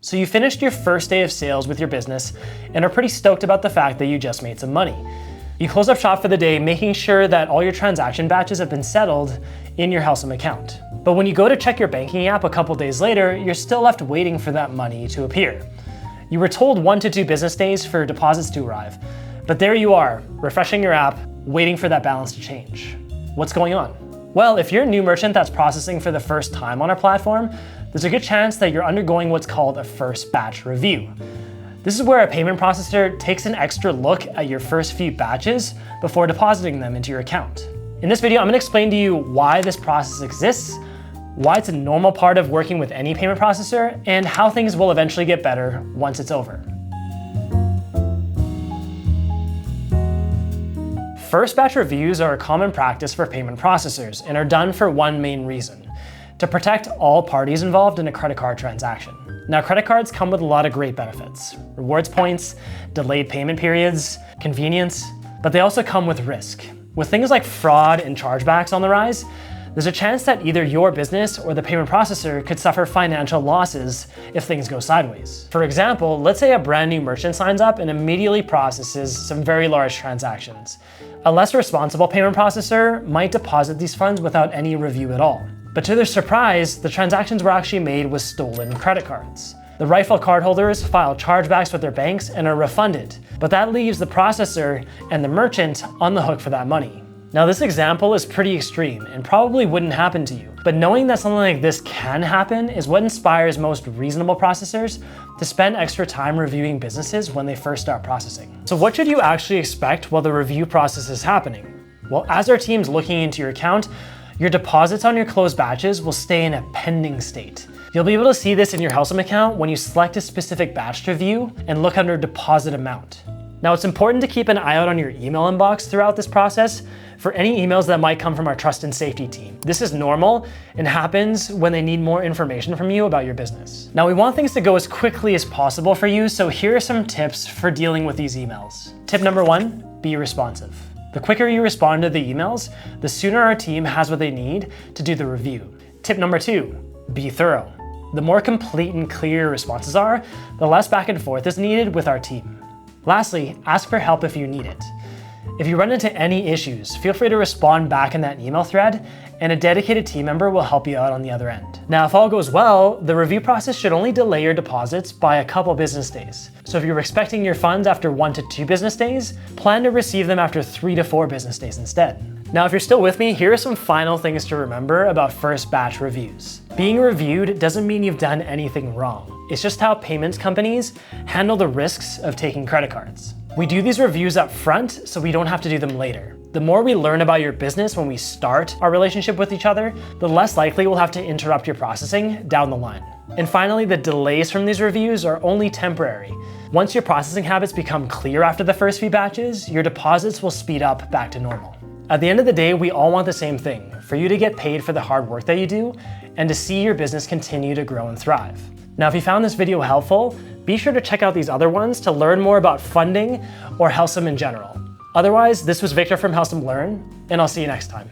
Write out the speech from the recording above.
So you finished your first day of sales with your business and are pretty stoked about the fact that you just made some money. You close up shop for the day, making sure that all your transaction batches have been settled in your Helsum account. But when you go to check your banking app a couple days later, you're still left waiting for that money to appear. You were told 1 to 2 business days for deposits to arrive, but there you are, refreshing your app, waiting for that balance to change. What's going on? Well, if you're a new merchant that's processing for the first time on our platform, there's a good chance that you're undergoing what's called a first batch review. This is where a payment processor takes an extra look at your first few batches before depositing them into your account. In this video, I'm going to explain to you why this process exists, why it's a normal part of working with any payment processor, and how things will eventually get better once it's over. First batch reviews are a common practice for payment processors and are done for one main reason: to protect all parties involved in a credit card transaction. Now, credit cards come with a lot of great benefits: rewards points, delayed payment periods, convenience, but they also come with risk. With things like fraud and chargebacks on the rise, there's a chance that either your business or the payment processor could suffer financial losses if things go sideways. For example, let's say a brand new merchant signs up and immediately processes some very large transactions. A less responsible payment processor might deposit these funds without any review at all. But to their surprise, the transactions were actually made with stolen credit cards. The rightful cardholders file chargebacks with their banks and are refunded, but that leaves the processor and the merchant on the hook for that money. Now, this example is pretty extreme and probably wouldn't happen to you, but knowing that something like this can happen is what inspires most reasonable processors to spend extra time reviewing businesses when they first start processing. So what should you actually expect while the review process is happening? Well, as our team's looking into your account, your deposits on your closed batches will stay in a pending state. You'll be able to see this in your Helsum account when you select a specific batch to view and look under deposit amount. Now, it's important to keep an eye out on your email inbox throughout this process for any emails that might come from our trust and safety team. This is normal and happens when they need more information from you about your business. Now, we want things to go as quickly as possible for you, so here are some tips for dealing with these emails. Tip number 1, be responsive. The quicker you respond to the emails, the sooner our team has what they need to do the review. Tip number 2, be thorough. The more complete and clear your responses are, the less back and forth is needed with our team. Lastly, ask for help if you need it. If you run into any issues, feel free to respond back in that email thread, and a dedicated team member will help you out on the other end. Now, if all goes well, the review process should only delay your deposits by a couple business days. So if you're expecting your funds after 1 to 2 business days, plan to receive them after 3 to 4 business days instead. Now, if you're still with me, here are some final things to remember about first batch reviews. Being reviewed doesn't mean you've done anything wrong. It's just how payments companies handle the risks of taking credit cards. We do these reviews up front so we don't have to do them later. The more we learn about your business when we start our relationship with each other, the less likely we'll have to interrupt your processing down the line. And finally, the delays from these reviews are only temporary. Once your processing habits become clear after the first few batches, your deposits will speed up back to normal. At the end of the day, we all want the same thing: for you to get paid for the hard work that you do and to see your business continue to grow and thrive. Now, if you found this video helpful, be sure to check out these other ones to learn more about funding or Helsum in general. Otherwise, this was Victor from Helsum Learn, and I'll see you next time.